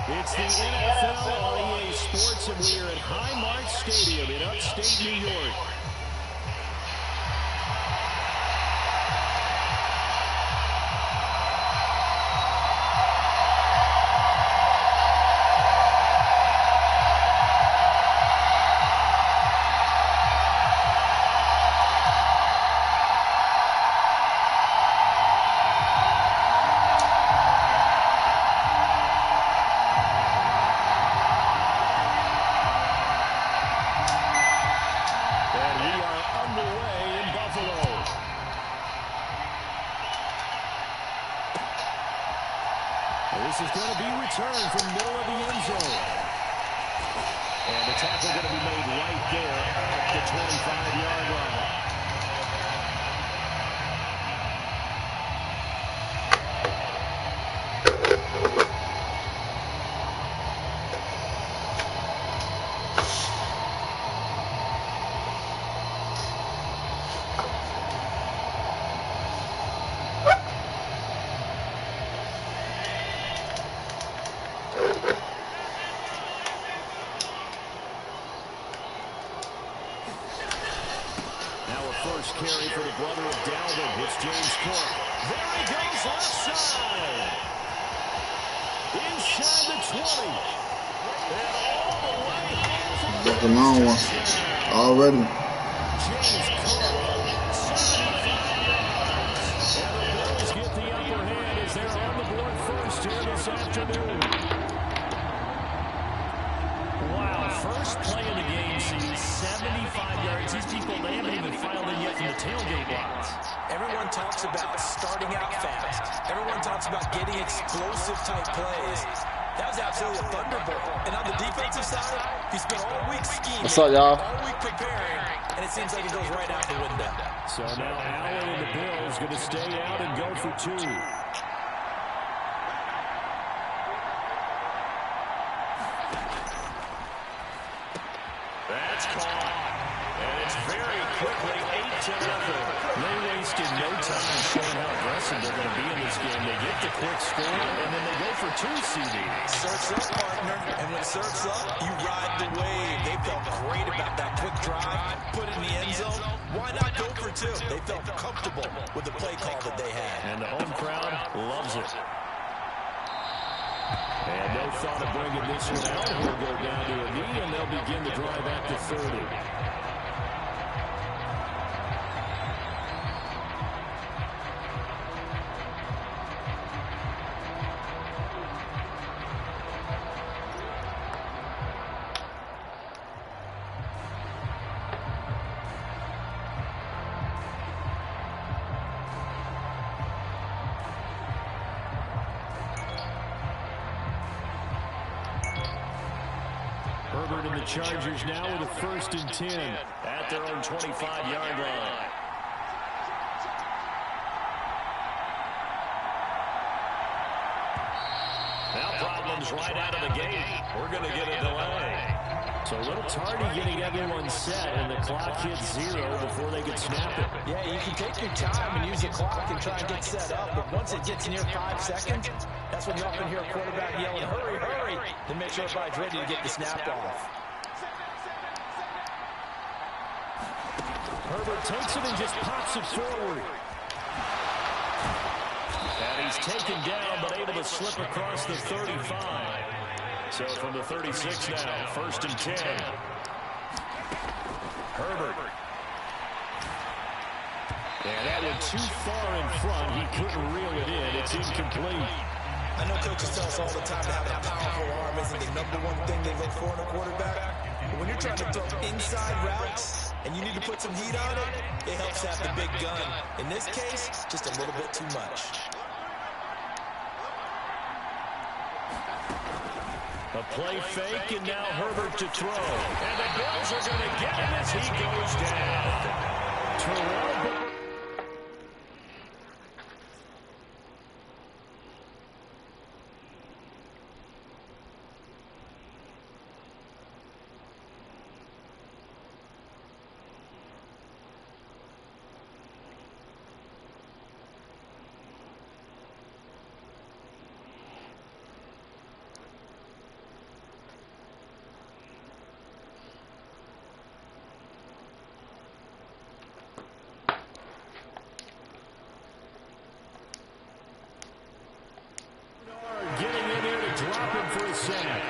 It's the NFL on EA Sports, and we are at Highmark Stadium in upstate New York. This is going to be returned from middle of the end zone. And the tackle going to be made right there at the 25-yard line. First carry for the brother of Dalvin. It's James Cook. There he goes left side. Inside the 20. And all the way home. That's a long one. Already. James Cook. 75 yards. And the Bills get the upper hand as they're on the board first here this afternoon. Wow, first play of the game sees 75 yards. These people, they haven't even filed in yet from the tailgate lines. Everyone talks about starting out fast. Everyone talks about getting explosive type plays. That was absolutely a thunderbolt. And on the defensive side, he spent all week scheming. What's up, y'all? All week preparing, and it seems like it goes right out the window. So now Allen and the Bills going to stay out and go for two. That's caught. And it's very quickly 8-0. They wasted no time showing how aggressive they're going to be in this game. They get the quick score, and then they go for two, CD. Surf's up, partner. And when surf's up, you ride the wave. They felt great about that quick drive, put in the end zone. Why not go for two? They felt comfortable with the play call that they had. And the home crowd loves it. And no thought of bringing this one out. He'll go down to a knee, and they'll begin the drive at the 30. Herbert and the Chargers now with a 1st and 10 at their own 25-yard line. Now problems right out of the gate. We're going to get a delay. So a little tardy getting everyone set, and the clock hits 0 before they can snap it. Yeah, you can take your time and use the clock and try and get set up, but once it gets near 5 seconds, that's when you often hear a quarterback yelling, hurry, hurry, to make sure everybody's ready to get the snap off. Herbert takes it and just pops it forward. And he's taken down, but able to slip across the 35. So from the 36 now, 1st and 10. Herbert. And that went too far in front. He couldn't reel it in. It's incomplete. I know coaches tell us all the time that having a powerful arm isn't the #1 thing they look for in a quarterback. But when you're trying to throw inside routes and you need to put some heat on it, it helps have the big gun. In this case, just a little bit too much. A play fake, and now Herbert to throw. And the Bills are going to get him as he goes down. Terrell. him for a sack.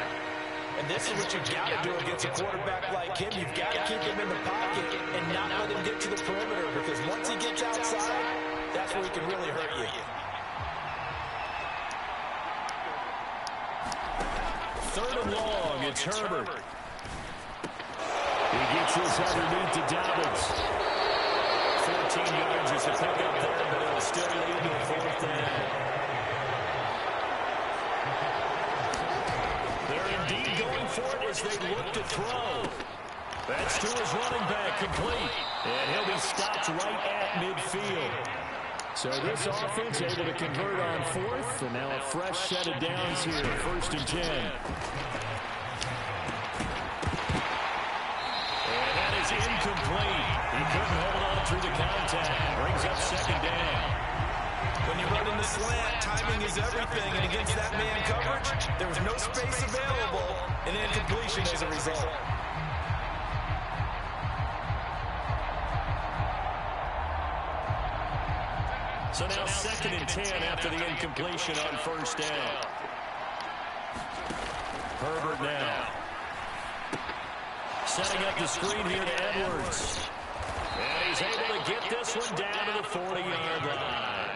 And this is what you've got to do against a quarterback like him. You've got to keep him in the pocket and not let him get to the perimeter, because once he gets outside, that's where he can really hurt you. Third and long, it's Herbert. He gets this underneath to Dobbins. 14 yards is a pickup there, but it'll still lead to a fourth down. They're indeed going for it as they look to throw. That's to his running back, complete. And he'll be stopped right at midfield. So this offense able to convert on fourth, and now a fresh set of downs here, 1st and 10. And that is incomplete. He couldn't hold on through the contact. Brings up 2nd down. When you run in the slant, timing is everything, and against that man coverage, there was no space available, and incompletion as a result. So now 2nd and 10 after the incompletion on 1st down. Herbert now. Setting up the screen here to Edwards. And he's able to get this one down to the 40-yard line.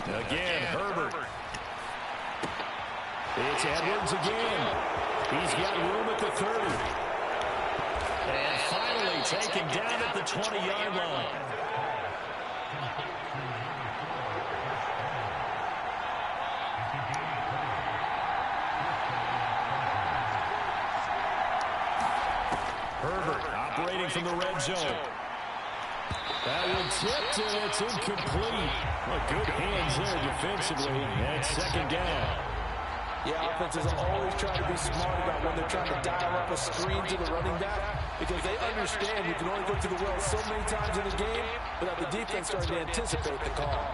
Again, Herbert. It's Edwards again. He's got room at the 30. And finally taken down at the 20-yard line. Herbert operating from the red zone. That one tipped, and it's incomplete. Well, good hands there defensively. And 2nd down. Yeah, offenses always try to be smart about when they're trying to dial up a screen to the running back, because they understand you can only go to the well so many times in the game without the defense starting to anticipate the call.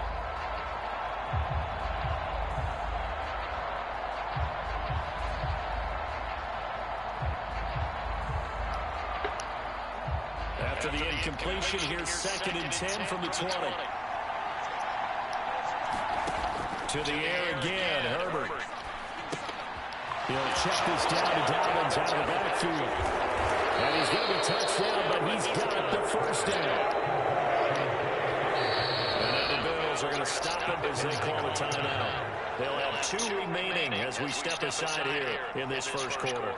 After the incompletion, here's 2nd and 10 from the 20. To the air again, Herbert. He'll check this down to Dobbins out of the backfield. And he's going to be touchdown, but he's got the 1st down. And now the Bills are going to stop him as they call the timeout. They'll have 2 remaining as we step aside here in this 1st quarter.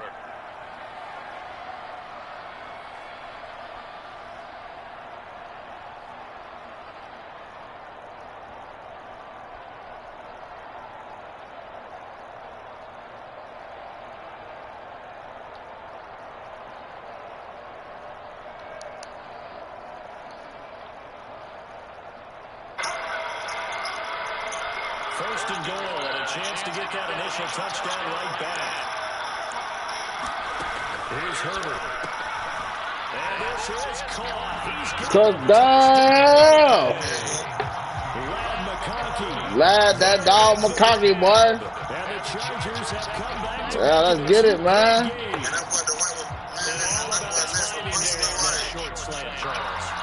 First and goal, and a chance to get that initial touchdown right back. Here's Herbert. And this is caught. He's touchdown! Lad McConkey. Lad, that dog McConkey, boy. And the Chargers have come back to let's get it, man.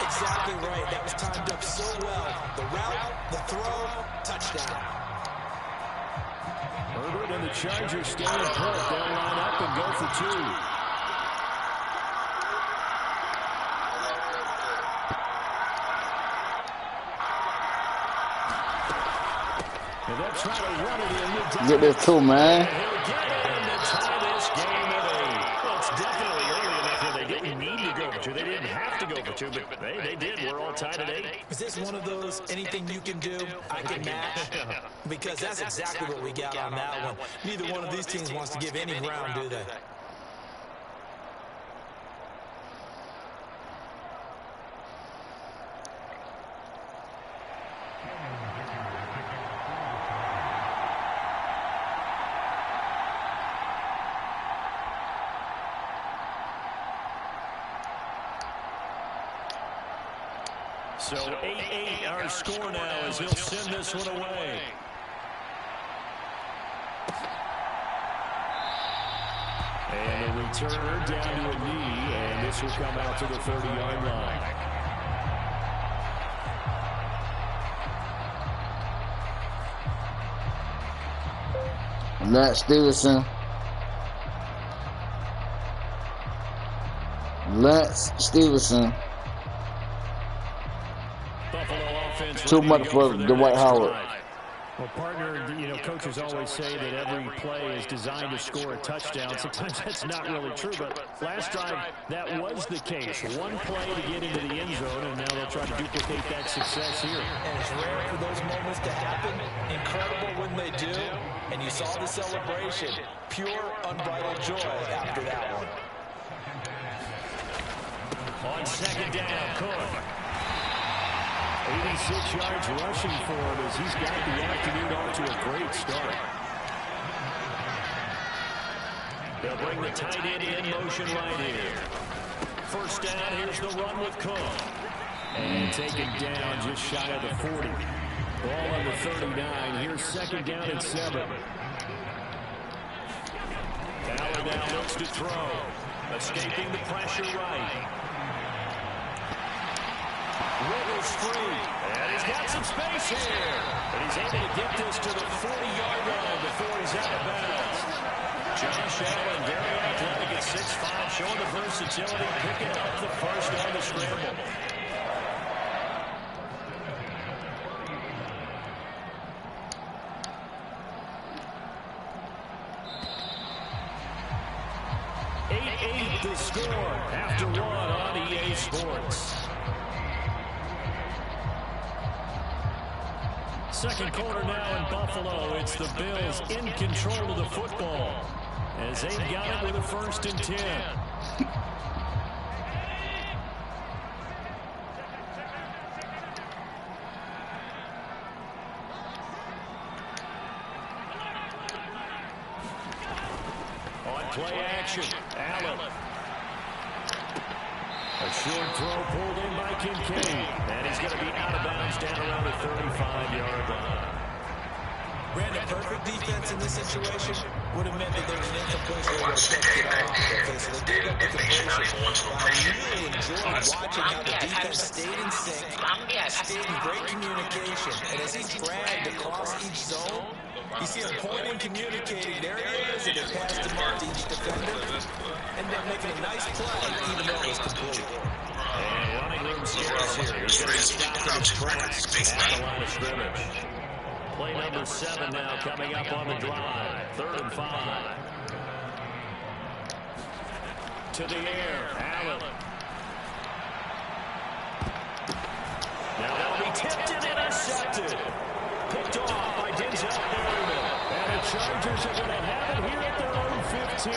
Exactly right. That was timed up so well. The route, the throw, touchdown. Herbert and the Chargers stay in put. They'll line up and go for 2. And they'll try to run it in. Get this too, man. He'll get it in to tie this game at 8. Well, it's definitely early enough where they didn't need to go for 2. They didn't have to go for 2, but they did. We're all tied at 8. Is this one of those anything you can do, I can match? Because that's exactly what we got on that one. Neither one of these teams wants to give any ground, do they? So 8-8 our score now as he'll send this one away. And a return down to a knee, and this will come out to the 30-yard line. Lance Stevenson. Lance Stevenson. Buffalo offense Too much for Dwight Howard. Well, partner, you know, coaches always say that every play is designed to score a touchdown. Sometimes that's not really true, but last drive, that was the case. One play to get into the end zone, and now they'll try to duplicate that success here. And it's rare for those moments to happen. Incredible when they do. And you saw the celebration. Pure, unbridled joy after that one. On second down, Cook. 86 yards rushing for him as he's got the afternoon off to a great start. They'll bring the tight end in motion right here. First down, here's the run with Cook. And taken down just shy of the 40. Ball on the 39. Here's second down and 7. Allen now looks to throw. Escaping the pressure right. Wiggles free, and he's got some space here. And he's able to get this to the 40-yard line before he's out of bounds. Josh Allen, very athletic at 6'5", showing the versatility, picking up the first on the scramble. The score after one on EA Sports. Second quarter now in Buffalo. It's the Bills in control of the football as they've got it with a 1st and 10. On play action, Allen. A short throw pulled in by Kincaid. And he's going to be out of bounds down around the 35-yard line. Brandon, perfect defense in this situation would have meant that there was an incomplete way to take it off. Okay, so they did up the conversion. I really enjoyed watching how the defense stayed in sync, stayed in great communication. And as he dragged across each zone, you see him pointing, communicating. There he is, and he passed him off to each defender. And then making a nice play, even though it was complete. And running room scarce here. He's going to stop in his tracks at the line of scrimmage. Play number 7 now coming up on the drive. 3rd and 5. To the air, Allen. Now that'll be tipped and intercepted. Picked off by Denzel Perryman. And the Chargers are going to have it here at their own 15.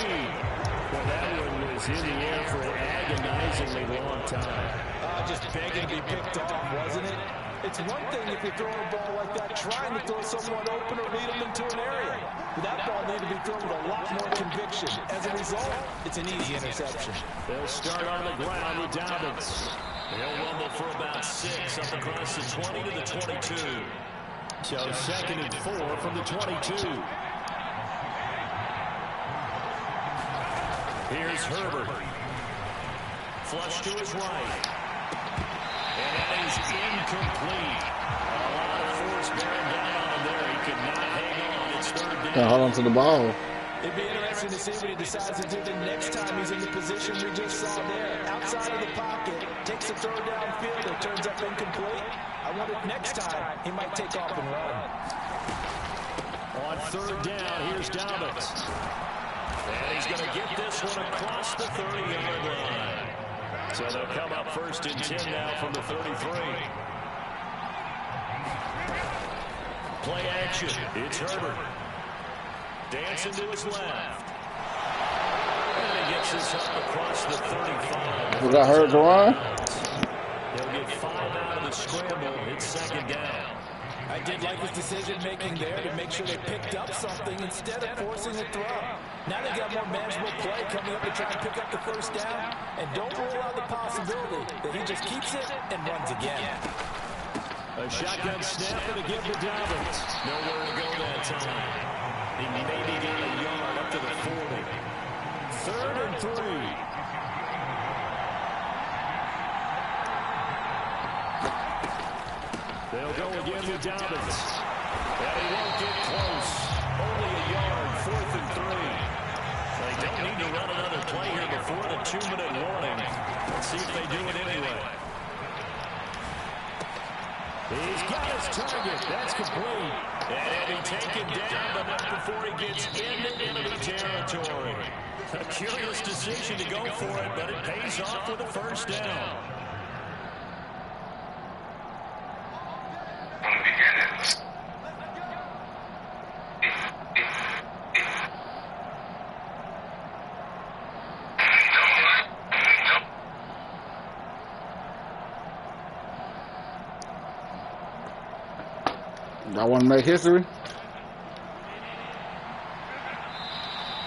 Well, that one was in the air for an agonizingly long time. Just begging to be picked off, wasn't it? It's one thing if you're throwing a ball like that, trying to throw someone open or lead them into an area. But that ball needed to be thrown with a lot more conviction. As a result, it's an easy interception. They'll start on the ground with Dobbins. They'll rumble for about 6 up across the 20 to the 22. So 2nd and 4 from the 22. Here's Herbert. Flush to his right. And that is incomplete. A lot of force bearing down on him there. He could not hang on. It's 3rd down. Can't hold on to the ball. It'd be interesting to see what he decides to do the next time he's in the position we just saw there. Outside of the pocket, takes a throw downfield, it turns up incomplete. I wonder if next time he might take off and run. On 3rd down, here's Dobbins. And he's going to get this one across the 30-yard line. So they'll come up 1st and 10 now from the 33. Play action. It's Herbert. Dancing to his left. And he gets this up across the 35. We got Herbert to run. He'll get 5 out of the scramble. It's 2nd down. I did like his decision-making there to make sure they picked up something instead of forcing a throw. Now they got more manageable play coming up to try and pick up the first down, and don't rule out the possibility that he just keeps it and runs again. A shotgun snap and a give to Dobbins. Nowhere to go that time. He maybe got a yard up to the 40. 3rd and 3. They'll go again with Dobbins. And he won't get close. Only a yard, 4th and 3. They don't need to run another play here before the 2-minute warning. Let's see if they do it anyway. He's got his target. That's complete. And he'll be taken down, but not before he gets into enemy territory. A curious decision to go for it, but it pays off with a first down. Y'all want to make history?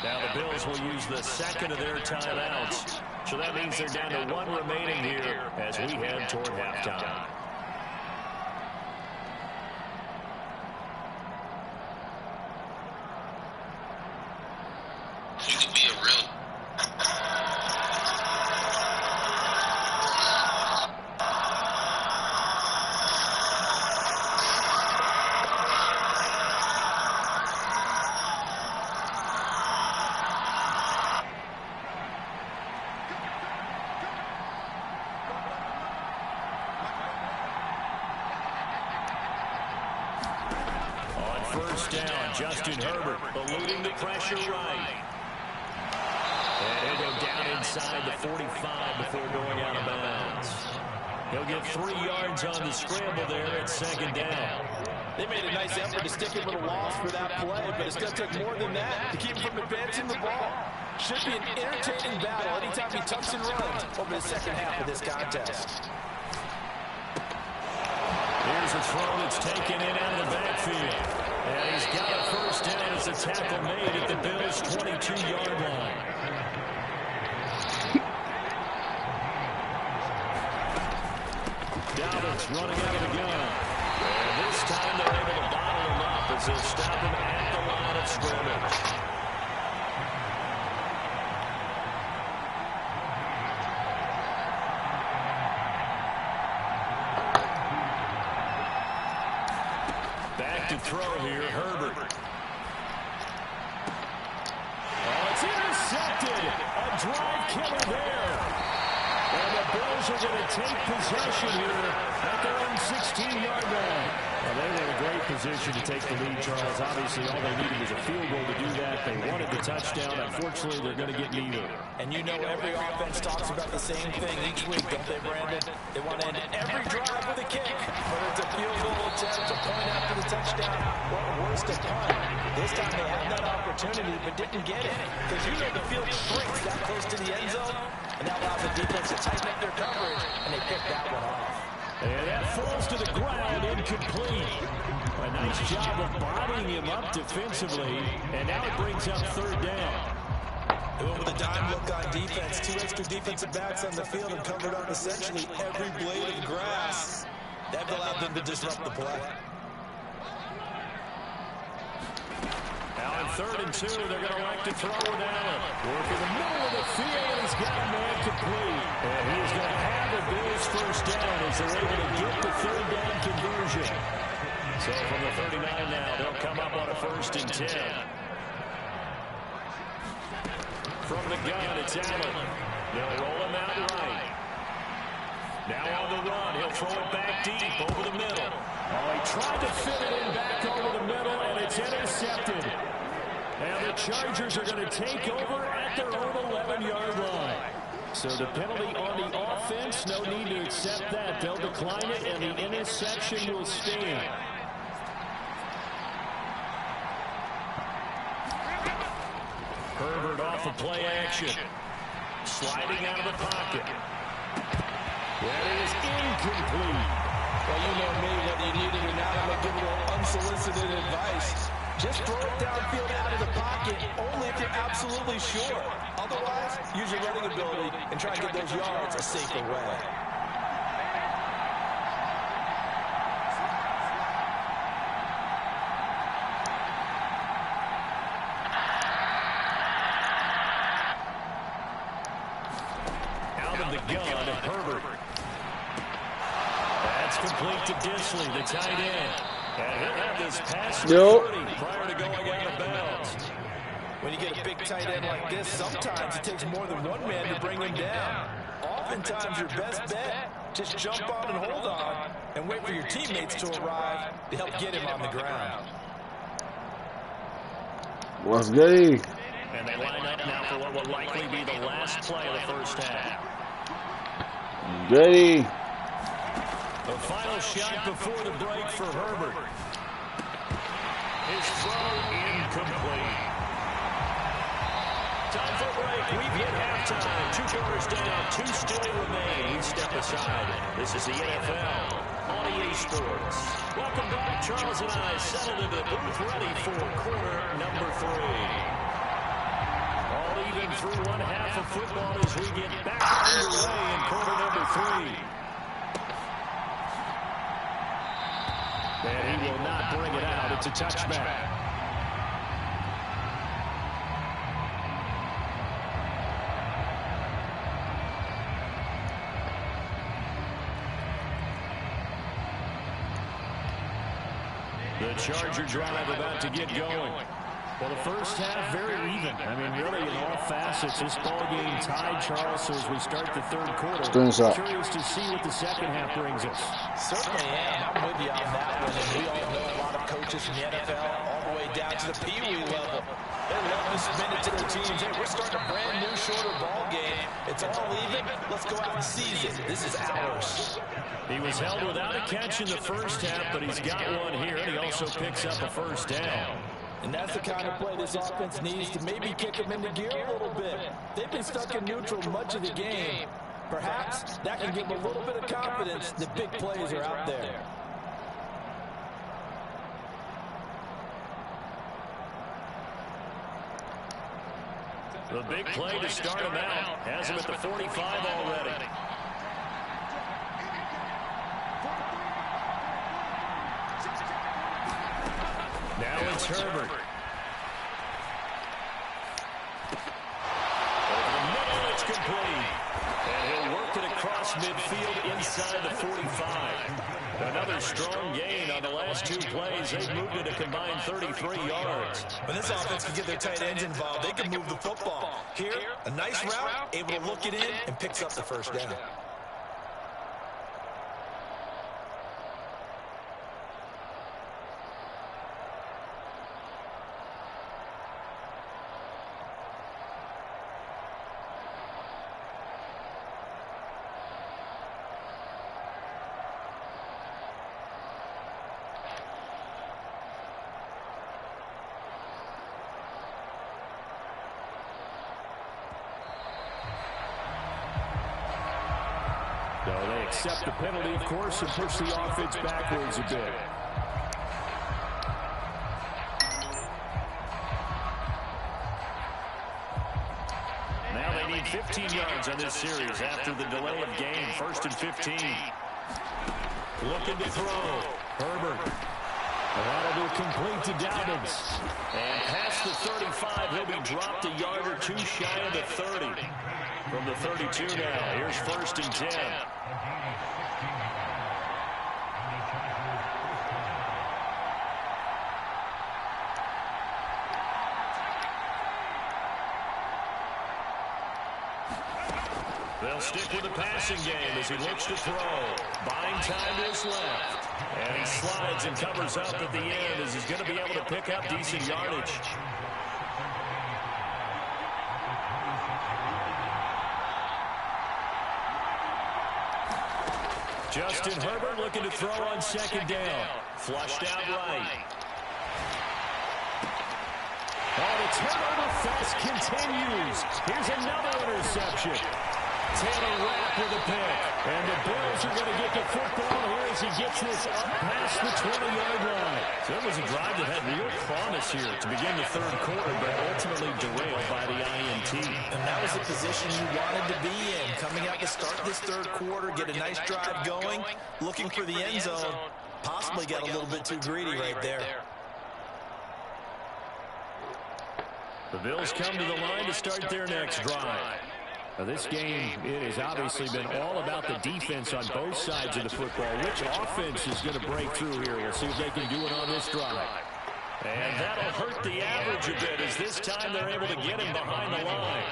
Now the Bills will use the second of their timeouts. So that means they're down to 1 remaining here as we head toward halftime. You could be a real... First down, Justin Herbert eluding the pressure right. And he'll go down inside the 45 before going out of bounds. He'll get 3 yards on the scramble there at 2nd down. They made a nice effort to stick him with a loss for that play, but it's going to take more than that to keep him from advancing the ball. Should be an entertaining battle anytime he tucks and runs over the second half of this contest. Here's a throw that's taken in out of the backfield. And he's got a first down as a tackle made at the Bills' 22-yard line. Dobbins running out of the gun. And this time they're able to bottle him up as they'll stop him at the line of scrimmage. To throw here, Herbert. Oh, it's intercepted. A drive killer there. And the Bills are going to take possession here at their own 16-yard line. Well, they were in a great position to take the lead, Charles. Obviously, all they needed was a field goal to do that. They wanted the touchdown. Unfortunately, they're going to get neither. And you know every offense talks about the same thing each week, don't they, Brandon? They want to end every drive with a kick, whether it's a field goal attempt, a point after the touchdown, or worse, a punt. This time they had that opportunity but didn't get it, because you know the field shrinks that close to the end zone, and that allows the defense to tighten up their coverage, and they pick that one off. And that falls to the ground, incomplete. A nice job of bodying him up defensively, and now it brings up 3rd down. They went with a dime look on defense. 2 extra defensive backs on the field and covered up essentially every blade of grass. That allowed them to disrupt the play. Now on 3rd and 2, they're going to like to throw it Allen. Working the middle of the field, he's got a man complete. And he is going to have the Bills' first down as they're able to get the 3rd down conversion. So from the 39 now, they'll come up on a 1st and 10. From the gun, it's Allen. They'll roll him out right. Now on the run, he'll throw it back deep over the middle. Oh, he tried to fit it in back over the middle, and it's intercepted. And the Chargers are going to take over at their own 11-yard line. So the penalty on the offense, no need to accept that. They'll decline it, and the interception will stand. Herbert off of play action. Sliding out of the pocket. That is incomplete. Well, you know me, whether you need it or not, I'm going to give a little unsolicited advice. Just throw it downfield out of the pocket, only if you're absolutely sure. Otherwise, use your running ability and try and get those yards a safer way. Out of the gun, Herbert. That's complete to Disley, the tight end. And he'll have this pass prior to going out of bounds. When you get a big tight end like this, sometimes it takes more than one man to bring him down. Oftentimes, your best bet, just jump on and hold on and wait for your teammates to arrive to help get him on the ground. What's good? And they line up now for what will likely be the last play of the first half. Goody. The final shot before the break for Herbert. His throw incomplete. Time for a break. We've hit halftime. 2 quarters down. 2 still remain. We step aside. This is the NFL on EA Sports. Welcome back. Charles and I settled into the booth ready for quarter number 3. All even through one half of football as we get back underway in quarter number 3. And he will not bring it out. It's a touchback. The Charger drive about to get going. Well, the first half, very even. I mean, really, in all facets, this ball game tied, Charles, so as we start the third quarter. Curious to see what the second half brings us. Certainly am. I'm with you on that one. And we all know a lot of coaches in the NFL all the way down to the Pee Wee level. They love to spin it to their teams. Hey, we're starting a brand new, shorter ball game. It's all even. Let's go out and seize it. This is ours. He was held without a catch in the first half, but he's got one here, and he also picks up a first down. And that's the kind of play this offense needs to maybe kick them into gear a little bit. They've been stuck in neutral much of the game. Perhaps that can give them a little bit of confidence that big plays are out there. The big play to start him out. Has him at the 45 already. Now it's Herbert. Over the middle, it's complete. And he'll work it across midfield inside the 45. Another strong gain on the last 2 plays. They've moved it a combined 33 yards. When this offense can get their tight ends involved, they can move the football. Here, a nice route, able to look it in, and picks up the first down. So they accept the penalty, of course, and push the offense backwards a bit. Now they need 15 yards on this series after the delay of game. 1st and 15. Looking to throw. Herbert. That'll be complete to Dobbins. And past the 35, he'll be dropped a yard or 2 shy of the 30. From the 32 now, here's 1st and 10. They'll stick with the passing game as he looks to throw. Buying time to his left. And he slides and covers up at the end as he's going to be able to pick up decent yardage. Justin Herbert looking to throw on 2nd down. Flushed out right. Oh, the turnover fest continues. Here's another interception. Taylor Rapp with a pick. And the Bills are going to get the football here as as he gets this up past the 20-yard line. So it was a drive that had real promise here to begin the third quarter, but ultimately derailed by the INT. And that was the position you wanted to be in. Coming out to start this third quarter, get a nice drive going, looking for the end zone. Possibly got a little bit too greedy right there. The Bills come to the line to start their next drive. Now this game, it has obviously been all about the defense on both sides of the football. Which offense is going to break through here? We'll see if they can do it on this drive. And that'll hurt the average a bit as this time they're able to get him behind the line.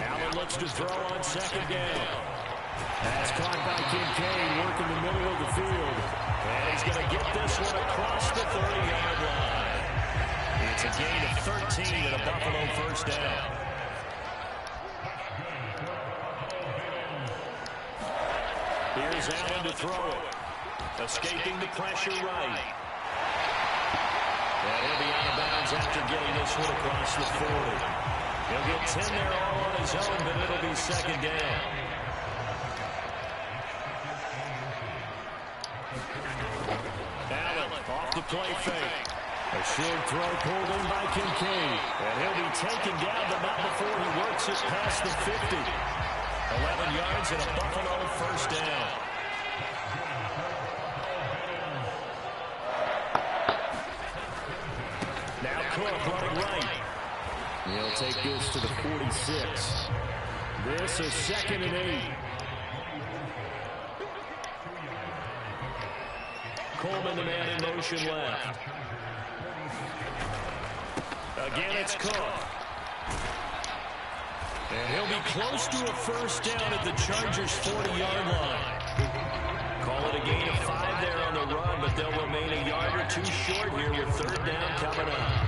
Allen looks to throw on second down. That's caught by Kincaid, working the middle of the field. And he's going to get this one across the 30-yard line. It's a gain of 13 and a Buffalo first down. Here's Allen to throw it. Escaping the pressure right. And he'll be out of bounds after getting this one across the 40. He'll get 10 there all on his own, but it'll be second down. Allen off the play fake. A short throw pulled in by Kincaid. And he'll be taken down, but not before he works it past the 50. 11 yards and a Buffalo first down. Now Cook running right. He'll take this to the 46. This is 2nd and 8. Coleman, the man in motion left. Again, it's Cook. And he'll be close to a first down at the Chargers' 40-yard line. Call it a gain of 5 there on the run, but they'll remain a yard or two short here with third down coming up.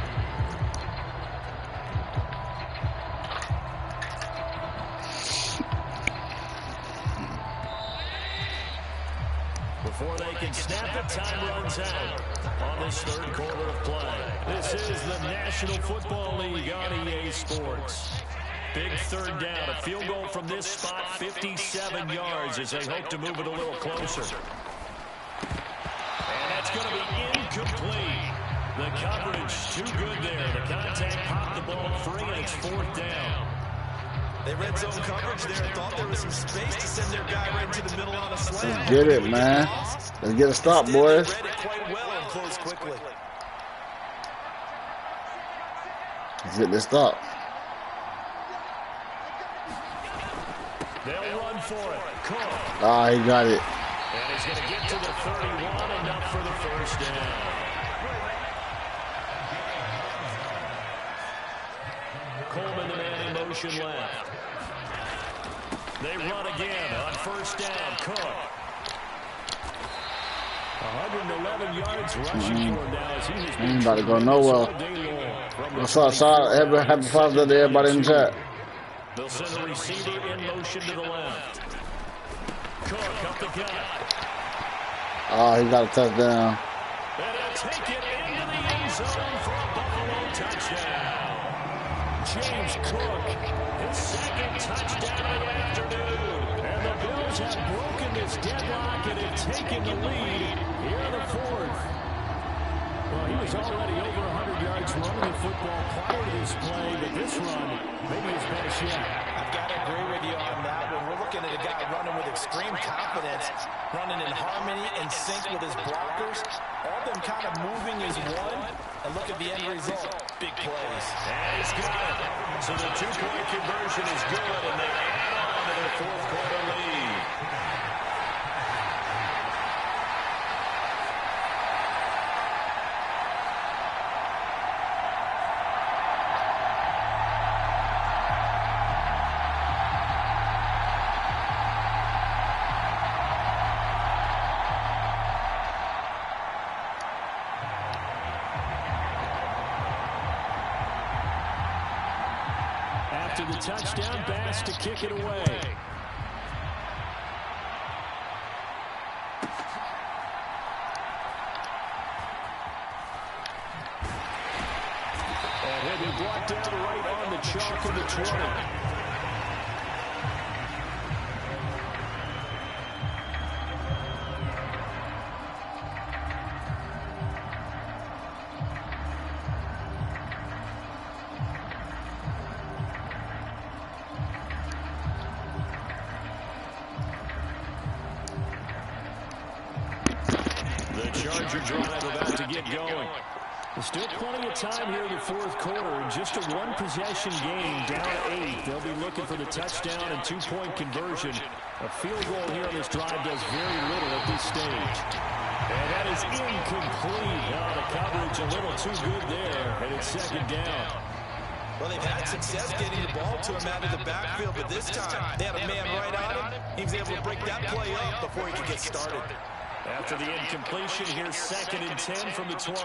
Before they can snap it, time runs out on this third quarter of play. This is the National Football League on EA Sports. Big third down, a field goal from this spot, 57 yards as they hope to move it a little closer. And that's going to be incomplete. The coverage too good there. The contact popped the ball free, and it's fourth down. They red zone coverage there and thought there was some space to send their guy right into the middle on a slant. Let's get it, man. Let's get a stop, boys. Read it quite well and close quickly. Let's get this stop. They'll run for it. Cook. Ah, he got it. And he's going to get to the 31, enough for the first down. Coleman, the man in motion left. They run again on first down. Cook. 111 yards rushing for him now as he has been about to go nowhere. What's up, Shot? Happy Father's Day to everybody in the chat. They'll send the receiver in motion to the left. Cook up the gut. Oh, he got a touchdown. And he'll take it into the end zone for a Buffalo touchdown. James Cook, his second touchdown of the afternoon. And the Bills have broken this deadlock and have taken the lead here in the fourth. Well, he was already over 100 yards running the football prior to this play, but this run maybe his best yet. I've got to agree with you on that one. We're looking at a guy running with extreme confidence, running in harmony and sync with his blockers. All them kind of moving as one. And look at the end result. Big plays. And he's got it. So the two-point conversion is good, and they add on to their fourth quarter lead. After the touchdown, Bass to kick it away. And he'll be brought down right on the chalk of the 20. The Charger drive about to get going. There's still plenty of time here in the fourth quarter. In just a one-possession game, down 8. They'll be looking for the touchdown and two-point conversion. A field goal here on this drive does very little at this stage. And that is incomplete. Oh, the coverage a little too good there, and it's second down. Well, they've had success getting the ball to him out of the backfield, but this time they had a man right on him. He was able to break that play up before he could get started. After the incompletion, here's 2nd and 10 from the 20.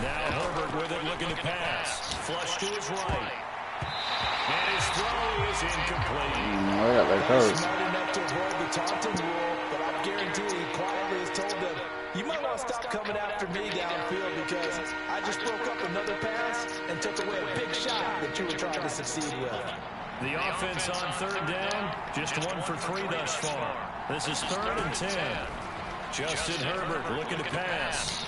Now Herbert with it, looking to pass. Flush to his right. And his throw is incomplete. I got that covered. Smart enough to avoid the taunting rule, but I guarantee he quietly has told them, you might want to stop coming after me downfield because I just broke up another pass and took away a big shot that you were trying to succeed with. The offense on 3rd down, just 1 for 3 thus far. This is 3rd and 10. Justin Herbert looking to pass.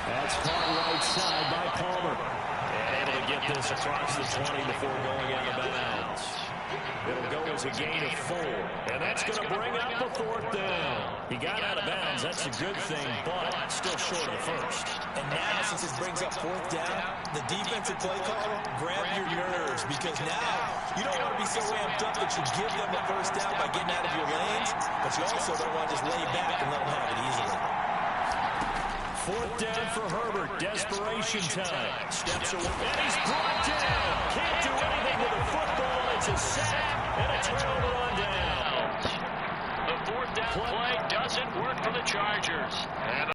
That's caught right side by Palmer. And able to get this across the 20 before going out of bounds. It'll go as a gain of 4. And that's going to bring up the 4th down. He got out of bounds. That's a good thing, but still short of the first. And now, since it brings up 4th down, the defensive play caller, grab your nerves because now you don't want to be so amped up that you give them the first down by getting out of your lanes, but you also don't want to just lay back and let them have it easily. 4th down for Herbert. Desperation time. Steps away. And he's brought down. Can't do anything with the football. It's a sack and a turnover on down. The 4th down play doesn't work for the Chargers. And